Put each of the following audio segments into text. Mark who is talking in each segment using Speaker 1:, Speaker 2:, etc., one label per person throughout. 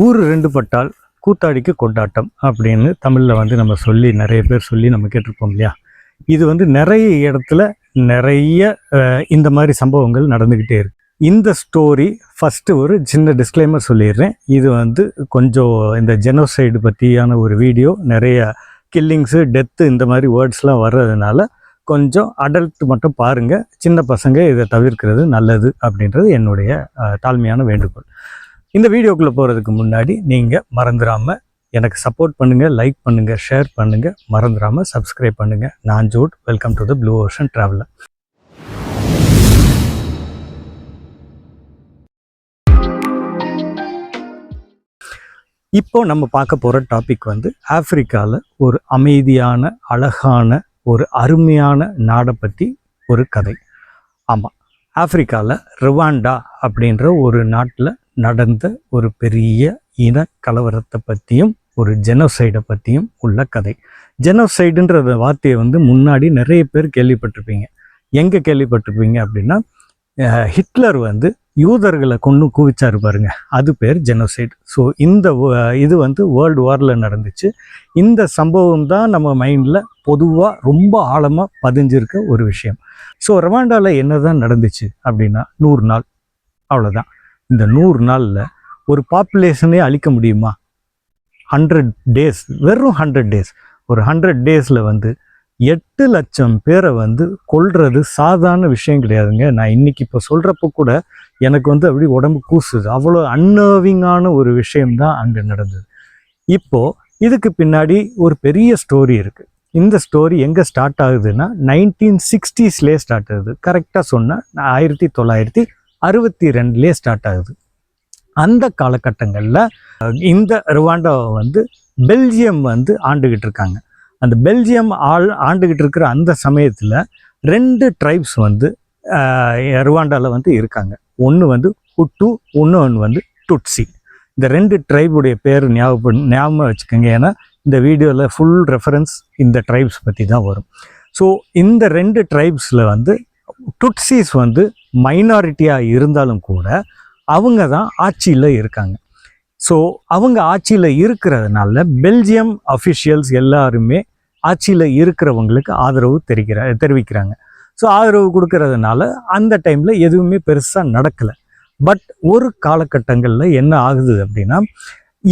Speaker 1: ஊர் ரெண்டு பட்டால் கூத்தாடிக்கு கொண்டாட்டம் அப்படின்னு தமிழில் வந்து நம்ம சொல்லி நிறைய பேர் சொல்லி நம்ம கேட்டிருப்போம் இல்லையா. இது வந்து நிறைய இடத்துல நிறைய இந்த மாதிரி சம்பவங்கள் நடந்துக்கிட்டே இருக்கு. இந்த ஸ்டோரி ஃபஸ்ட்டு ஒரு சின்ன டிஸ்க்ளைமர் சொல்லிடுறேன். இது வந்து கொஞ்சம் இந்த ஜெனோசைடு பற்றியான ஒரு வீடியோ, நிறைய கில்லிங்ஸு, டெத்து இந்த மாதிரி வேர்ட்ஸ்லாம் வர்றதுனால கொஞ்சம் அடல்ட் மட்டும் பாருங்கள். சின்ன பசங்க இதை தவிர்க்கிறது நல்லது அப்படின்றது என்னுடைய தாழ்மையான வேண்டுகோள். இந்த வீடியோக்குள்ளே போகிறதுக்கு முன்னாடி நீங்கள் மறந்துடாமல் எனக்கு சப்போர்ட் பண்ணுங்கள், லைக் பண்ணுங்கள், ஷேர் பண்ணுங்கள், மறந்துடாமல் சப்ஸ்கிரைப் பண்ணுங்கள். நான் Jude. Welcome to the blue ocean traveller. இப்போ நம்ம பார்க்க போகிற டாபிக் வந்து ஆப்பிரிக்காவில் ஒரு அமைதியான, அழகான, ஒரு அருமையான நாடை பற்றி ஒரு கதை. ஆமாம், ஆப்பிரிக்காவில் ருவாண்டா அப்படின்ற ஒரு நாட்டில் நடந்த ஒரு பெரிய இன கலவரத்தை பற்றியும் ஒரு ஜெனோசைடை பற்றியும் உள்ள கதை. ஜெனோசைடுன்ற வார்த்தையை வந்து முன்னாடி நிறைய பேர் கேள்விப்பட்டிருப்பீங்க. எங்கே கேள்விப்பட்டிருப்பீங்க அப்படின்னா, ஹிட்லர் வந்து யூதர்களை கொண்டு குவிச்சாரு பாருங்க, அது பேர் ஜெனோசைடு. ஸோ இது வந்து வேர்ல்டு வாரில் நடந்துச்சு. இந்த சம்பவம் தான் நம்ம மைண்டில் பொதுவாக ரொம்ப ஆழமாக பதிஞ்சிருக்க ஒரு விஷயம். ஸோ ருவாண்டாவில் என்ன தான் நடந்துச்சு அப்படின்னா, 100 நாள், அவ்வளோதான். இந்த 100 நாளில் ஒரு பாப்புலேஷனே அழிக்க முடியுமா? 100 டேஸ், வெறும் 100 டேஸ். ஒரு 100 டேஸில் வந்து 8 லட்சம் பேரை வந்து கொல்றது சாதாரண விஷயம் கிடையாதுங்க. நான் இன்னைக்கு இப்போ சொல்கிறப்போ கூட எனக்கு வந்து அப்படி உடம்பு கூசுது. அவ்வளோ அன்னர்விங்கான ஒரு விஷயம்தான் அங்கே நடந்தது. இப்போது இதுக்கு பின்னாடி ஒரு பெரிய ஸ்டோரி இருக்குது. இந்த ஸ்டோரி எங்கே ஸ்டார்ட் ஆகுதுன்னா 1960ஸ்லேயே ஸ்டார்ட் ஆகுது. கரெக்டாக சொன்னால் 1962 ஸ்டார்ட் ஆகுது. அந்த காலகட்டங்களில் இந்த ருவாண்டாவை வந்து பெல்ஜியம் வந்து ஆண்டுகிட்டு இருக்காங்க. அந்த பெல்ஜியம் ஆண்டுகிட்டு இருக்கிற அந்த சமயத்தில் 2 ட்ரைப்ஸ் வந்து ருவாண்டாவில் வந்து இருக்காங்க. ஒன்று வந்து ஹுட்டு, இன்னொன்று வந்து டுட்சி. இந்த 2 ட்ரைபுடைய பேர் ஞாபகம் வச்சுக்கோங்க. ஏன்னா இந்த வீடியோவில் ஃபுல் ரெஃபரன்ஸ் இந்த ட்ரைப்ஸ் பற்றி தான் வரும். ஸோ இந்த 2 ட்ரைப்ஸில் வந்து டுட்சிஸ் வந்து மைனாரிட்டியாக இருந்தாலும் கூட அவங்க தான் ஆட்சியில் இருக்காங்க. ஸோ அவங்க ஆட்சியில் இருக்கிறதுனால பெல்ஜியம் அஃபிஷியல்ஸ் எல்லாருமே ஆட்சியில் இருக்கிறவங்களுக்கு ஆதரவு தெரிவிக்கிறாங்க. ஸோ ஆதரவு கொடுக்கறதுனால அந்த டைமில் எதுவுமே பெருசாக நடக்கலை. பட் ஒரு காலகட்டங்களில் என்ன ஆகுது அப்படின்னா,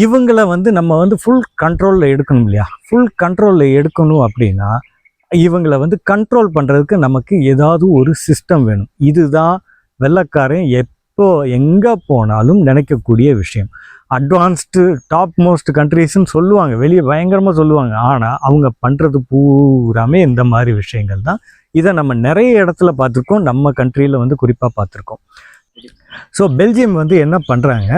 Speaker 1: இவங்களை வந்து நம்ம வந்து ஃபுல் கண்ட்ரோலில் எடுக்கணும் இல்லையா. ஃபுல் கண்ட்ரோலில் எடுக்கணும் அப்படின்னா இவங்களை வந்து கண்ட்ரோல் பண்ணுறதுக்கு நமக்கு ஏதாவது ஒரு சிஸ்டம் வேணும். இதுதான் வெள்ளைக்காரன் எப்போ எங்கே போனாலும் நினைக்கக்கூடிய விஷயம். அட்வான்ஸ்டு டாப் மோஸ்ட் கண்ட்ரீஸ்ன்னு சொல்லுவாங்க, வெளியே பயங்கரமாக சொல்லுவாங்க. ஆனால் அவங்க பண்ணுறது பூராமே இந்த மாதிரி விஷயங்கள் தான். இதை நம்ம நிறைய இடத்துல பார்த்துருக்கோம், நம்ம கண்ட்ரியில் வந்து குறிப்பாக பார்த்துருக்கோம். ஸோ பெல்ஜியம் வந்து என்ன பண்ணுறாங்க,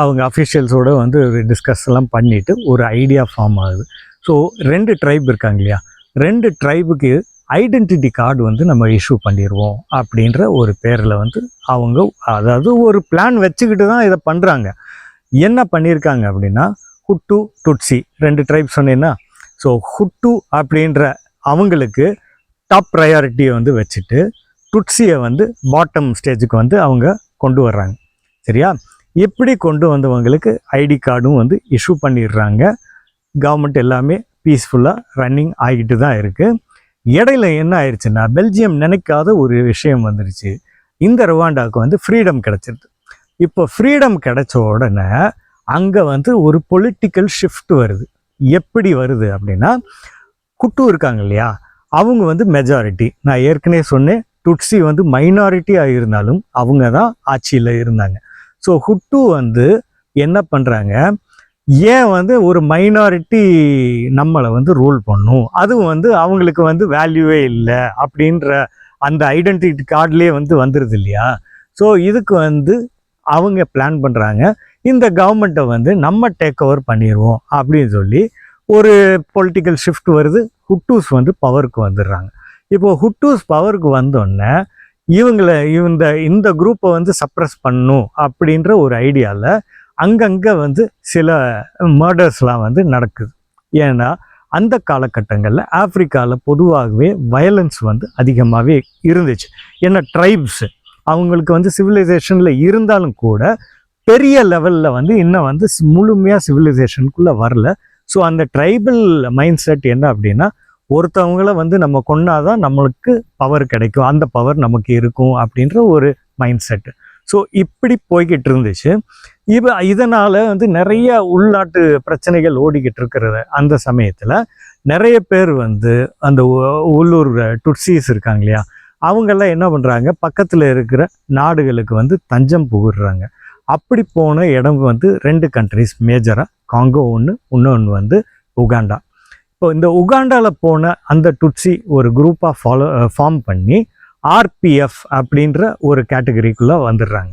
Speaker 1: அவங்க அஃபிஷியல்ஸோடு வந்து டிஸ்கஸ் எல்லாம் பண்ணிவிட்டு ஒரு ஐடியா ஃபார்ம் ஆகுது. ஸோ 2 ட்ரைப் இருக்காங்க இல்லையா, 2 ட்ரைபுக்கு ஐடென்டிட்டி கார்டு வந்து நம்ம இஷ்யூ பண்ணிடுவோம் அப்படின்ற ஒரு பேரில் வந்து அவங்க அதாவது ஒரு பிளான் வச்சுக்கிட்டு தான் இதை பண்ணுறாங்க. என்ன பண்ணியிருக்காங்க அப்படின்னா, ஹுட்டு, டுட்சி 2 ட்ரைப் சொன்னேன்னா, ஸோ ஹுட்டு அப்படின்ற அவங்களுக்கு டாப் ப்ரையாரிட்டியை வந்து வச்சுட்டு டுட்சியை வந்து பாட்டம் ஸ்டேஜுக்கு வந்து அவங்க கொண்டு வர்றாங்க. சரியா? எப்படி கொண்டு வந்தவங்களுக்கு ஐடி கார்டும் வந்து இஷ்யூ பண்ணிடுறாங்க. கவர்மெண்ட் எல்லாமே பீஸ்ஃபுல்லாக ரன்னிங் ஆகிட்டு தான் இருக்குது. இடையில என்ன ஆயிடுச்சுன்னா, பெல்ஜியம் நினைக்காத ஒரு விஷயம் வந்துருச்சு. இந்த ருவாண்டாவுக்கு வந்து ஃப்ரீடம் கிடச்சிருது. இப்போ ஃப்ரீடம் கிடைச்ச உடனே அங்கே வந்து ஒரு பொலிட்டிக்கல் ஷிஃப்ட் வருது. எப்படி வருது அப்படின்னா, குட்டு இருக்காங்க இல்லையா, அவங்க வந்து மெஜாரிட்டி. நான் ஏற்கனவே சொன்னேன், டுட்சி வந்து மைனாரிட்டியாக இருந்தாலும் அவங்க தான் ஆட்சியில் இருந்தாங்க. ஸோ ஹுட்டு வந்து என்ன பண்ணுறாங்க, ஏன் வந்து ஒரு மைனாரிட்டி நம்மளை வந்து ரூல் பண்ணும், அதுவும் வந்து அவங்களுக்கு வந்து வேல்யூவே இல்லை அப்படின்ற அந்த ஐடென்டிட்டி கார்ட்லேயே வந்து வந்துடுது இல்லையா. ஸோ இதுக்கு வந்து அவங்க பிளான் பண்ணுறாங்க, இந்த கவர்மெண்ட்டை வந்து நம்ம டேக் ஓவர் பண்ணிடுவோம் அப்படின்னு சொல்லி ஒரு பொலிட்டிக்கல் ஷிஃப்ட் வருது. ஹுட்டூஸ் வந்து பவருக்கு வந்துடுறாங்க. இப்போது ஹுட்டூஸ் பவருக்கு வந்தோடனே இவங்களை இந்த குரூப்பை வந்து சப்ரஸ் பண்ணணும் அப்படின்ற ஒரு ஐடியாவில் அங்கங்கே வந்து சில மர்டர்ஸ்லாம் வந்து நடக்குது. ஏன்னா அந்த காலகட்டங்களில் ஆப்பிரிக்காவில் பொதுவாகவே வயலன்ஸ் வந்து அதிகமாகவே இருந்துச்சு. ஏன்னா ட்ரைப்ஸு அவங்களுக்கு வந்து சிவிலைசேஷனில் இருந்தாலும் கூட பெரிய லெவலில் வந்து இன்னும் வந்து முழுமையாக சிவிலைசேஷனுக்குள்ளே வரல. ஸோ அந்த ட்ரைபல் மைண்ட் செட் என்ன அப்படின்னா, ஒருத்தவங்கள வந்து நம்ம கொன்னாதான் நம்மளுக்கு பவர் கிடைக்கும், அந்த பவர் நமக்கு இருக்கும் அப்படின்ற ஒரு மைண்ட் செட்டு. ஸோ இப்படி போய்கிட்டு இருந்துச்சு. இதனால் வந்து நிறைய உள்நாட்டு பிரச்சனைகள் ஓடிக்கிட்டு இருக்கிறது. அந்த சமயத்தில் நிறைய பேர் வந்து அந்த உள்ளூர் டுட்ஸீஸ் இருக்காங்க இல்லையா, அவங்கெல்லாம் என்ன பண்ணுறாங்க, பக்கத்தில் இருக்கிற நாடுகளுக்கு வந்து தஞ்சம் புகுறாங்க. அப்படி போன இடம் வந்து 2 கண்ட்ரிஸ் மேஜராக, காங்கோ ஒன்று, இன்னொன்று வந்து உகாண்டா. இப்போ இந்த உகாண்டாவில் போன அந்த டுட்ஸி ஒரு குரூப்பாக ஃபார்ம் பண்ணி ஆர்பிஎஃப் அப்படின்ற ஒரு கேட்டகரிக்குள்ளே வந்துடுறாங்க.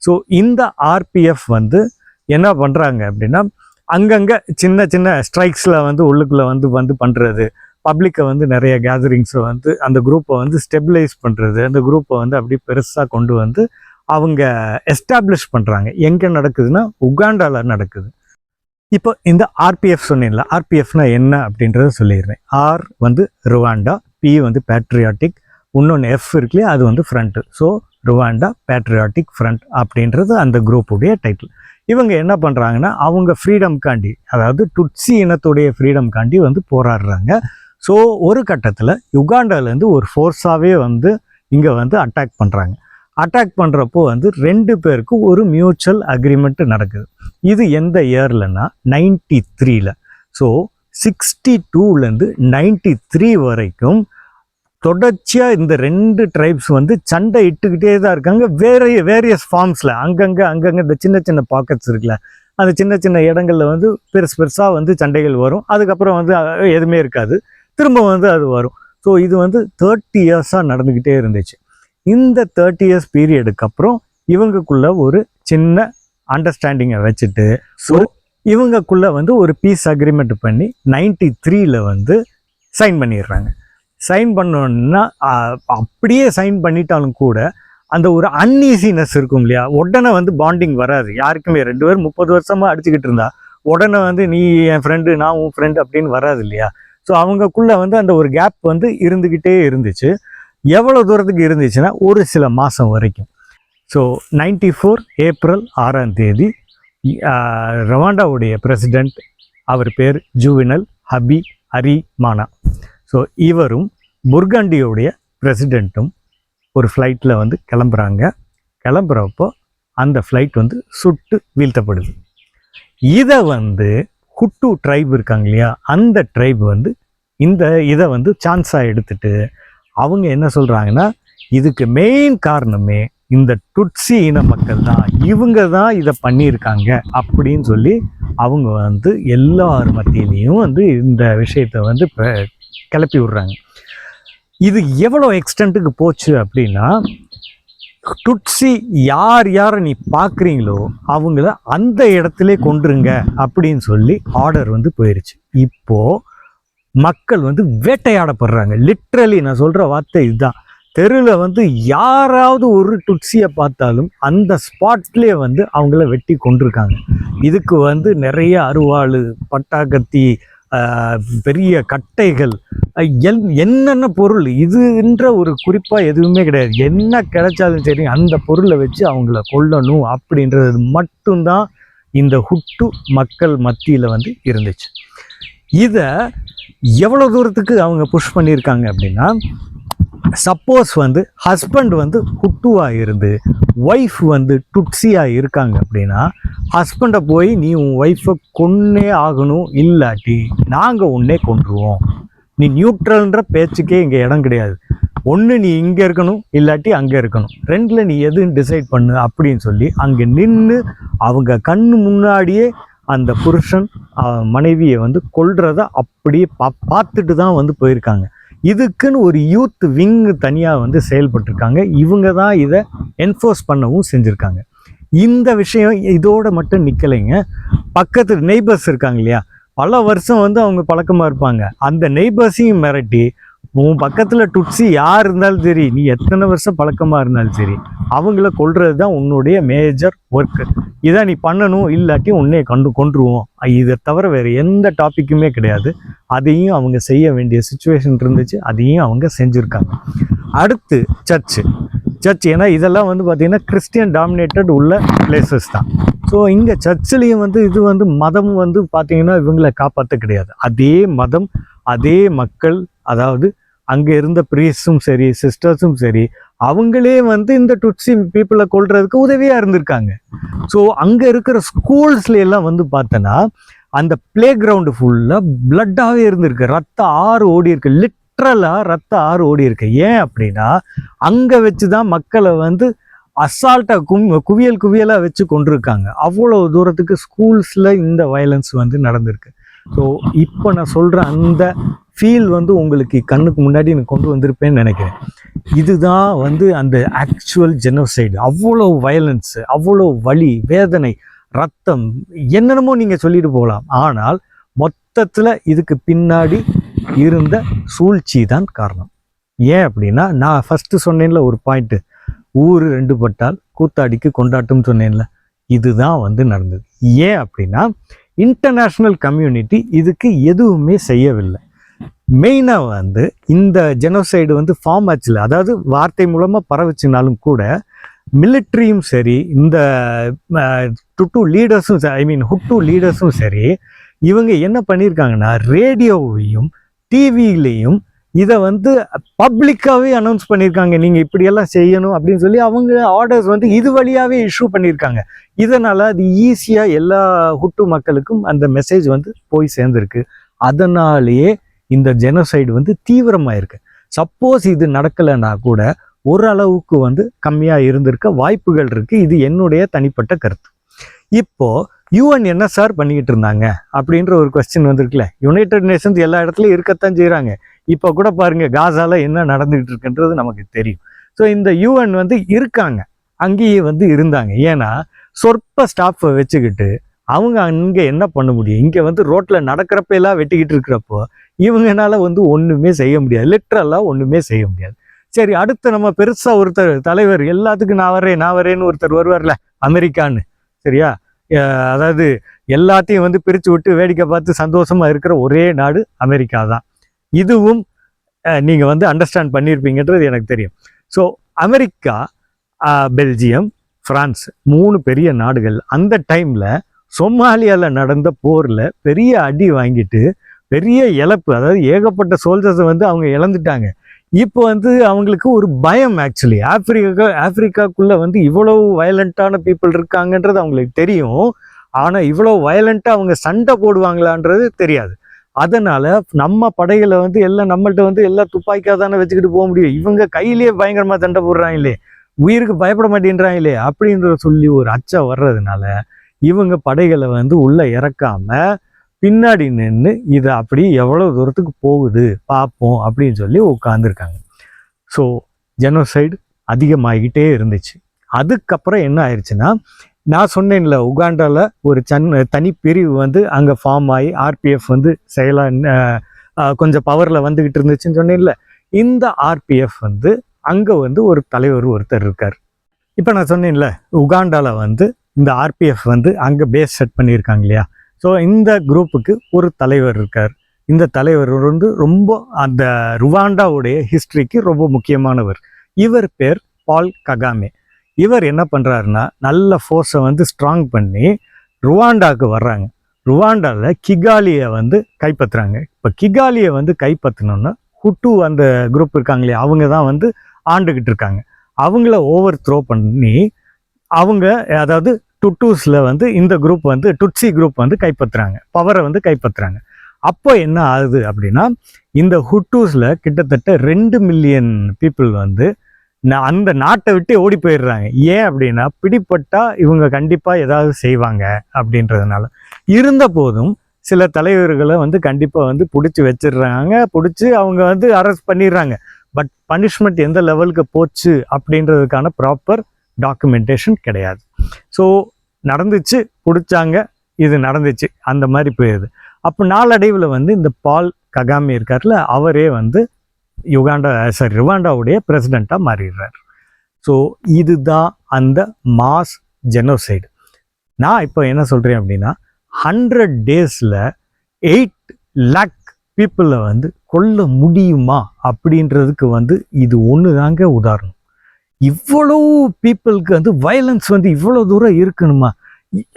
Speaker 1: ஸோ இந்த ஆர்பிஎஃப் வந்து என்ன பண்ணுறாங்க அப்படின்னா, அங்கங்கே சின்ன சின்ன ஸ்ட்ரைக்ஸில் வந்து உள்ளுக்குள்ளே வந்து பண்ணுறது, பப்ளிக்கை வந்து நிறைய கேதரிங்ஸை வந்து அந்த குரூப்பை வந்து ஸ்டெபிலைஸ் பண்ணுறது, அந்த குரூப்பை வந்து அப்படி பெருசாக கொண்டு வந்து அவங்க எஸ்டாப்ளிஷ் பண்ணுறாங்க. எங்கே நடக்குதுன்னா உகாண்டாவில் நடக்குது. இப்போ இந்த ஆர்பிஎஃப் சொன்னீங்களா, ஆர்பிஎஃப்னா என்ன அப்படின்றத சொல்லிடுறேன். ஆர் வந்து ருவாண்டா, பி வந்து பேட்ரியாட்டிக், இன்னொன்று எஃப் இருக்குல்லையே அது வந்து front. So Rwanda patriotic front அப்படின்றது அந்த குரூப்புடைய டைட்டில். இவங்க என்ன பண்ணுறாங்கன்னா, அவங்க ஃப்ரீடம்காண்டி, அதாவது டுட்ஸி இனத்துடைய ஃப்ரீடம்காண்டி வந்து போராடுறாங்க. ஸோ ஒரு கட்டத்தில் யுகாண்டாலேருந்து ஒரு ஃபோர்ஸாகவே வந்து இங்கே வந்து அட்டாக் பண்ணுறாங்க. அட்டாக் பண்ணுறப்போ வந்து 2 பேருக்கும் ஒரு மியூச்சுவல் அக்ரிமெண்ட் நடக்குது. இது எந்த இயர்லன்னா 93ல். ஸோ 62லேருந்து 93 வரைக்கும் தொடர்ச்சியாக இந்த 2 ட்ரைப்ஸ் வந்து சண்டை இட்டுக்கிட்டே தான் இருக்காங்க. வேரியஸ் ஃபார்ம்ஸில் அங்கங்கே இந்த சின்ன சின்ன பாக்கெட்ஸ் இருக்குல்ல, அந்த சின்ன சின்ன இடங்களில் வந்து பெருசாக வந்து சண்டைகள் வரும். அதுக்கப்புறம் வந்து எதுவுமே இருக்காது, திரும்ப வந்து அது வரும். ஸோ இது வந்து 30 இயர்ஸாக நடந்துக்கிட்டே இருந்துச்சு. இந்த 30 இயர்ஸ் பீரியடுக்கு அப்புறம் இவங்களுக்குள்ள ஒரு சின்ன அண்டர்ஸ்டாண்டிங்கை வச்சுட்டு, ஸோ இவங்களுக்குள்ள வந்து ஒரு பீஸ் அக்ரிமெண்ட் பண்ணி 93ல் வந்து சைன் பண்ணிடுறாங்க. சைன் பண்ணோன்னா அப்படியே சைன் பண்ணிட்டாலும் கூட அந்த ஒரு அன்ஈசினஸ் இருக்கும் இல்லையா, உடனே வந்து பாண்டிங் வராது யாருக்குமே. 2 பேர் 30 வருஷமாக அடிச்சுக்கிட்டு இருந்தா உடனே வந்து நீ என் ஃப்ரெண்டு நான் உன் ஃப்ரெண்டு அப்படின்னு வராது இல்லையா. ஸோ அவங்களுக்குள்ள வந்து அந்த ஒரு கேப் வந்து இருந்துக்கிட்டே இருந்துச்சு. எவ்வளோ தூரத்துக்கு இருந்துச்சுன்னா ஒரு சில மாதம் வரைக்கும். ஸோ 94 ஏப்ரல் 6ஆம் தேதி ரவாண்டாவுடைய பிரசிடெண்ட், அவர் பேர் ஜூவினல் ஹபி அரிமானா. ஸோ இவரும் புர்கண்டியோடைய பிரசிடெண்ட்டும் ஒரு ஃப்ளைட்டில் வந்து கிளம்புறப்போ அந்த ஃப்ளைட் வந்து சுட்டு வீழ்த்தப்படுது. இதை வந்து ஹுட்டு ட்ரைப் இருக்காங்க இல்லையா, அந்த ட்ரைப் வந்து இதை வந்து சான்ஸாக எடுத்துட்டு அவங்க என்ன சொல்கிறாங்கன்னா, இதுக்கு மெயின் காரணமே இந்த டுட்ஸி இன மக்கள் தான், இவங்க தான் இதை பண்ணியிருக்காங்க அப்படின்னு சொல்லி அவங்க வந்து எல்லார் மத்தியிலையும் வந்து இந்த விஷயத்தை வந்து கிளப்பி விடுறாங்க. இது எவ்வளோ எக்ஸ்டென்ட்டுக்கு போச்சு அப்படின்னா, டுட்ஸி யாரை நீ பார்க்குறீங்களோ அவங்கள அந்த இடத்துல கொன்றுங்க அப்படின்னு சொல்லி ஆர்டர் வந்து போயிடுச்சு. இப்போது மக்கள் வந்து வேட்டையாடப்படுறாங்க. லிட்ரலி நான் சொல்கிற வார்த்தை இதுதான். தெருவில் வந்து யாராவது ஒரு டுட்ஸியை பார்த்தாலும் அந்த ஸ்பாட்லேயே வந்து அவங்கள வெட்டி கொண்டிருக்காங்க. இதுக்கு வந்து நிறைய அருவாள், பட்டாக்கத்தி, பெரிய கட்டைகள், என்னென்ன பொருள், இதுன்ற ஒரு குறிப்பாக எதுவுமே கிடையாது. என்ன கிடைச்சாலும் சரி அந்த பொருளை வச்சு அவங்கள கொல்லணும் அப்படின்றது மட்டும்தான் இந்த ஹுட்டு மக்கள் மத்தியில் வந்து இருந்துச்சு. இதை எவ்வளோ தூரத்துக்கு அவங்க புஷ் பண்ணியிருக்காங்க அப்படின்னா, சப்போஸ் வந்து ஹஸ்பண்ட் வந்து ஹுட்டுவாக இருந்து ஒய்ஃப் வந்து டுட்ஸியாக இருக்காங்க அப்படின்னா, ஹஸ்பண்டை போய் நீ உன் ஒய்ஃபை கொன்னே ஆகணும், இல்லாட்டி நாங்கள் உன்னே கொன்றுவோம், நீ நியூட்ரல்ன்ற பேச்சுக்கே இங்கே இடம் கிடையாது, ஒன்று நீ இங்கே இருக்கணும் இல்லாட்டி அங்கே இருக்கணும், 2ல் நீ எதுன்னு டிசைட் பண்ணு அப்படின்னு சொல்லி அங்கே நின்று அவங்க கண்ணு முன்னாடியே அந்த புருஷன் மனைவியை வந்து கொல்றதை அப்படியே பார்த்துட்டு தான் வந்து போயிருக்காங்க. இதுக்குன்னு ஒரு யூத் விங் தனியாக வந்து செயல்பட்டுருக்காங்க. இவங்க தான் இதை என்ஃபோர்ஸ் பண்ணவும் செஞ்சுருக்காங்க. இந்த விஷயம் இதோட மட்டும் நிற்கலைங்க. பக்கத்து நெய்பர்ஸ் இருக்காங்க இல்லையா, பல வருஷம் வந்து அவங்க பழக்கமாக இருப்பாங்க. அந்த நெய்பர்ஸையும் மிரட்டி, உன் பக்கத்தில் டுட்ஸி யார் இருந்தாலும் சரி, நீ எத்தனை வருஷம் பழக்கமாக இருந்தாலும் சரி, அவங்கள கொல்றது தான் உன்னுடைய மேஜர் ஒர்க்கு, இதை நீ பண்ணணும், இல்லாட்டி உன்னைய கொன்றுவோம். இதை தவிர வேறு எந்த டாப்பிக்குமே கிடையாது. அதையும் அவங்க செய்ய வேண்டிய சுச்சுவேஷன் இருந்துச்சு, அதையும் அவங்க செஞ்சுருக்காங்க. அடுத்து சர்ச். ஏன்னா இதெல்லாம் வந்து பார்த்திங்கன்னா கிறிஸ்டியன் டாமினேட்டட் உள்ள பிளேசஸ் தான். ஸோ இங்கே சர்ச்சிலையும் வந்து இது வந்து மதம் வந்து பார்த்திங்கன்னா இவங்களை காப்பாற்ற கிடையாது. அதே மதம், அதே மக்கள், அதாவது அங்கே இருந்த ப்ரீஸ்டும் சரி, சிஸ்டர்ஸும் சரி, அவங்களே வந்து இந்த டுட்சி பீப்புளை கொல்றதுக்கு உதவியாக இருந்திருக்காங்க. ஸோ அங்கே இருக்கிற ஸ்கூல்ஸ்ல எல்லாம் வந்து பார்த்தோன்னா அந்த பிளே கிரவுண்டு ஃபுல்லாக பிளட்டாகவே இருந்திருக்கு. ரத்த ஆறு ஓடி இருக்கு, லிட்ரலாக ரத்த ஆறு ஓடி இருக்கு. ஏன் அப்படின்னா அங்கே வச்சு தான் மக்களை வந்து அசால்ட்டாக குவியலாக வச்சு கொண்டிருக்காங்க. அவ்வளோ தூரத்துக்கு ஸ்கூல்ஸில் இந்த வயலன்ஸ் வந்து நடந்திருக்கு. ஸோ இப்போ நான் சொல்கிற அந்த ஃபீல் வந்து உங்களுக்கு கண்ணுக்கு முன்னாடி நான் கொண்டு வந்திருப்பேன்னு நினைக்கிறேன். இதுதான் வந்து அந்த ஆக்சுவல் ஜெனோசைடு. அவ்வளோ வயலன்ஸ், அவ்வளோ வலி, வேதனை, ரத்தம், என்னென்னமோ நீங்கள் சொல்லிட்டு போகலாம். ஆனால் மொத்தத்தில் இதுக்கு பின்னாடி இருந்த சூழ்ச்சி தான் காரணம். ஏன் அப்படின்னா நான் ஃபஸ்ட்டு சொன்னேன்ல ஒரு பாயிண்ட்டு, ஊர் ரெண்டு பட்டால் கூத்தாடிக்கு கொண்டாட்டம் சொன்னேன்ல, இதுதான் வந்து நடந்தது. ஏன் அப்படின்னா இன்டர்நேஷ்னல் கம்யூனிட்டி இதுக்கு எதுவுமே செய்யவில்லை. மெயினாக வந்து இந்த ஜெனோசைடு வந்து ஃபார்ம் ஆச்சுல, அதாவது வார்த்தை மூலமாக பரவச்சுனாலும் கூட மிலிட்ரியும் சரி, இந்த டுட்டு லீடர்ஸும், ஹுட்டு லீடர்ஸும் சரி, இவங்க என்ன பண்ணியிருக்காங்கன்னா ரேடியோவையும் டிவிலையும் இதை வந்து பப்ளிக்காகவே அனௌன்ஸ் பண்ணியிருக்காங்க, நீங்கள் இப்படியெல்லாம் செய்யணும் அப்படின்னு சொல்லி அவங்க ஆர்டர்ஸ் வந்து இது வழியாகவே இஷ்யூ பண்ணியிருக்காங்க. இதனால் அது ஈஸியாக எல்லா ஹுட்டு மக்களுக்கும் அந்த மெசேஜ் வந்து போய் சேர்ந்துருக்கு. அதனாலேயே இந்த ஜெனோசைடு வந்து தீவிரமாக இருக்குது. சப்போஸ் இது நடக்கலைன்னா கூட ஓரளவுக்கு வந்து கம்மியாக இருந்திருக்க வாய்ப்புகள் இருக்குது. இது என்னுடைய தனிப்பட்ட கருத்து. இப்போது யூஎன் என்ன சார் பண்ணிக்கிட்டு இருந்தாங்க அப்படின்ற ஒரு கொஸ்டின் வந்திருக்குல்ல. யுனைடெட் நேஷன்ஸ் எல்லா இடத்துலையும் இருக்கத்தான் செய்கிறாங்க. இப்போ கூட பாருங்கள் காசால என்ன நடந்துகிட்டு இருக்குன்றது நமக்கு தெரியும். ஸோ இந்த யூஎன் வந்து இருக்காங்க, அங்கேயே வந்து இருந்தாங்க. ஏன்னா சொற்ப ஸ்டாஃபை வச்சுக்கிட்டு அவங்க அங்கே என்ன பண்ண முடியும்? இங்கே வந்து ரோட்டில் நடக்கிறப்ப எல்லாம் வெட்டிக்கிட்டு இருக்கிறப்போ இவங்கனால வந்து ஒன்றுமே செய்ய முடியாது, லிட்ரலாக ஒன்றுமே செய்ய முடியாது. சரி, அடுத்து நம்ம பெருசாக ஒருத்தர் தலைவர், எல்லாத்துக்கும் நான் வரேன்னு ஒருத்தர் வருவார்ல, அமெரிக்கான்னு, சரியா? அதாவது எல்லாத்தையும் வந்து பிரித்து விட்டு வேடிக்கை பார்த்து சந்தோஷமாக இருக்கிற ஒரே நாடு அமெரிக்கா தான். இதுவும் நீங்கள் வந்து அண்டர்ஸ்டாண்ட் பண்ணியிருப்பீங்கன்றது எனக்கு தெரியும். ஸோ அமெரிக்கா, பெல்ஜியம், பிரான்ஸ், 3 பெரிய நாடுகள் அந்த டைமில் சொமாலியாவில் நடந்த போரில் பெரிய அடி வாங்கிட்டு பெரிய இழப்பு, அதாவது ஏகப்பட்ட சோல்ஜர்ஸை வந்து அவங்க இழந்துட்டாங்க. இப்போ வந்து அவங்களுக்கு ஒரு பயம். ஆக்சுவலி ஆப்பிரிக்காக்குள்ளே வந்து இவ்வளவு வயலண்ட்டான பீப்புள் இருக்காங்கன்றது அவங்களுக்கு தெரியும். ஆனால் இவ்வளோ வயலண்ட்டாக அவங்க சண்டை போடுவாங்களான்றது தெரியாது. அதனால் நம்ம படைகளை வந்து எல்லாம் நம்மள்ட்ட வந்து எல்லாம் துப்பாக்கியாக தானே வச்சுக்கிட்டு போக முடியும், இவங்க கையிலேயே பயங்கரமாக சண்டை போடுறாங்களே, உயிருக்கு பயப்பட மாட்டேன்றாங்களே அப்படின்ற சொல்லி ஒரு அச்சம் வர்றதுனால இவங்க படைகளை வந்து உள்ளே இறக்காமல் பின்னாடி நின்று இதை அப்படி எவ்வளோ தூரத்துக்கு போகுது பார்ப்போம் அப்படின்னு சொல்லி உட்காந்துருக்காங்க. ஸோ ஜெனோசைடு அதிகமாகிக்கிட்டே இருந்துச்சு. அதுக்கப்புறம் என்ன ஆயிடுச்சுன்னா, நான் சொன்னேன்ல உகாண்டாவில் ஒரு தனி பிரிவு வந்து அங்கே ஃபார்ம் ஆகி ஆர்பிஎஃப் வந்து கொஞ்சம் பவரில் வந்துக்கிட்டு இருந்துச்சுன்னு சொன்னேன்ல. இந்த ஆர்பிஎஃப் வந்து அங்கே வந்து ஒரு தலைவர் ஒருத்தர் இருக்கார். இப்போ நான் சொன்னேன்ல உகாண்டாவில் வந்து இந்த ஆர்பிஎஃப் வந்து அங்கே பேஸ் செட் பண்ணியிருக்காங்க இல்லையா. ஸோ இந்த குரூப்புக்கு ஒரு தலைவர் இருக்கார். இந்த தலைவர் வந்து ரொம்ப அந்த ருவாண்டாவுடைய ஹிஸ்ட்ரிக்கு ரொம்ப முக்கியமானவர். இவர் பேர் பால் ககாமே. இவர் என்ன பண்ணுறாருன்னா நல்ல ஃபோர்ஸை வந்து ஸ்ட்ராங் பண்ணி ருவாண்டாவுக்கு வர்றாங்க. ருவாண்டாவில் கிகாலியை வந்து கைப்பற்றுறாங்க. இப்போ கிகாலியை வந்து கைப்பற்றினோன்னா ஹுட்டு அந்த குரூப் இருக்காங்க இல்லையா, அவங்க தான் வந்து ஆண்டுக்கிட்டு இருக்காங்க. அவங்கள ஓவர் த்ரோ பண்ணி அவங்க, அதாவது டுட்டூஸில் வந்து இந்த குரூப் வந்து டுட்சி குரூப் வந்து கைப்பற்றுறாங்க, பவரை வந்து கைப்பற்றுறாங்க. அப்போ என்ன ஆகுது அப்படின்னா இந்த ஹுட்டூஸில் கிட்டத்தட்ட 2 மில்லியன் பீப்புள் வந்து அந்த நாட்டை விட்டு ஓடி போயிடுறாங்க. ஏன் அப்படின்னா பிடிப்பட்டா இவங்க கண்டிப்பாக ஏதாவது செய்வாங்க அப்படின்றதுனால. இருந்த போதும் சில தலைவர்களை வந்து கண்டிப்பாக வந்து பிடிச்சி வச்சிடுறாங்க, பிடிச்சி அவங்க வந்து அரெஸ்ட் பண்ணிடுறாங்க. பட் பனிஷ்மெண்ட் எந்த லெவலுக்கு போச்சு அப்படின்றதுக்கான ப்ராப்பர் டாக்குமெண்டேஷன் கிடையாது. ஸோ நடந்துச்சு, பிடிச்சாங்க, இது நடந்துச்சு, அந்த மாதிரி போயிடுது. அப்போ நாளடைவில் வந்து இந்த பால் ககாமே இருக்கார்ல, அவரே வந்து ருவாண்டாவுடைய பிரசிடெண்ட்டாக மாறிடுறார். ஸோ இதுதான் அந்த மாஸ் ஜெனோசைடு. நான் இப்போ என்ன சொல்கிறேன் அப்படின்னா 100 டேஸில் 8 lakh பீப்புளை வந்து கொல்ல முடியுமா அப்படின்றதுக்கு வந்து இது ஒன்று தாங்க உதாரணம். இவ்வளோ பீப்புளுக்கு வந்து வயலன்ஸ் வந்து இவ்வளோ தூரம் இருக்கணுமா?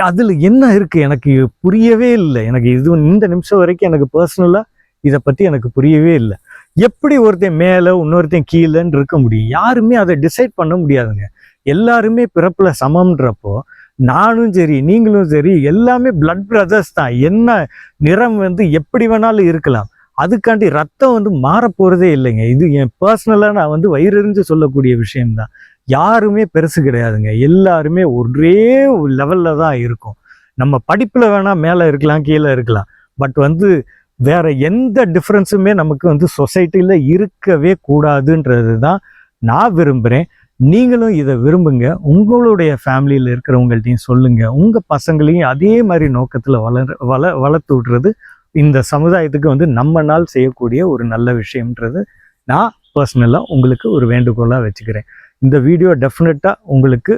Speaker 1: அதில் என்ன இருக்குது எனக்கு புரியவே இல்லை. எனக்கு இது இந்த நிமிஷம் வரைக்கும் எனக்கு பர்சனலாக இதை பற்றி எனக்கு புரியவே இல்லை. எப்படி ஒருத்தன் மேலே இன்னொருத்தன் கீழேன்னு இருக்க முடியும்? யாருமே அதை டிசைட் பண்ண முடியாதுங்க. எல்லாருமே பிறப்பில் சமம்ன்றப்போ நானும் சரி நீங்களும் சரி எல்லாமே பிளட் பிரதர்ஸ் தான். என்ன நிறம் வந்து எப்படி வேணாலும் இருக்கலாம், அதுக்காண்டி ரத்தம் வந்து மாறப்போகிறதே இல்லைங்க. இது என் பர்சனலாக நான் வந்து வயிறறிஞ்சு சொல்லக்கூடிய விஷயம்தான். யாருமே பெருசு கிடையாதுங்க. எல்லாருமே ஒரே லெவலில் தான் இருக்கும். நம்ம படிப்பில் வேணால் மேலே இருக்கலாம் கீழே இருக்கலாம், பட் வந்து வேற எந்த டிஃப்ரென்ஸுமே நமக்கு வந்து சொசைட்டியில் இருக்கவே கூடாதுன்றது தான் நான் விரும்புகிறேன். நீங்களும் இதை விரும்புங்க. உங்களுடைய ஃபேமிலியில் இருக்கிறவங்கள்ட்டையும் சொல்லுங்கள். உங்கள் பசங்களையும் அதே மாதிரி நோக்கத்தில் வளர்த்து விட்றது இந்த சமுதாயத்துக்கு வந்து நம்மனால் செய்யக்கூடிய ஒரு நல்ல விஷயம்ன்றது நான் பர்சனலாக உங்களுக்கு ஒரு வேண்டுகோளாக வச்சுக்கிறேன். இந்த வீடியோ டெஃபினட்டாக உங்களுக்கு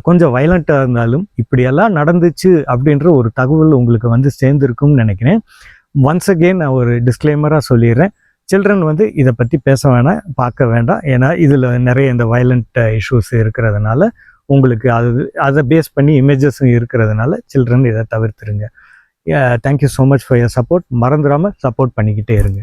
Speaker 1: கொஞ்சம் வயலண்ட்டாக இருந்தாலும் இப்படியெல்லாம் நடந்துச்சு அப்படின்ற ஒரு தகவல் உங்களுக்கு வந்து சேர்ந்துருக்கும்னு நினைக்கிறேன். ஒன்ஸ் அகெயின் நான் ஒரு டிஸ்க்ளைமராக சொல்லிடுறேன். சில்ட்ரன் வந்து இதை பற்றி பேச வேணாம், பார்க்க வேண்டாம். ஏன்னா இதில் நிறைய இந்த வயலண்ட் இஷ்யூஸ் இருக்கிறதுனால உங்களுக்கு அதை பேஸ் பண்ணி இமேஜஸும் இருக்கிறதுனால சில்ட்ரன் இதை தவிர்த்துருங்க. Thank you so much for your support. மறந்துடாமல் சப்போர்ட் பண்ணிக்கிட்டே இருங்க.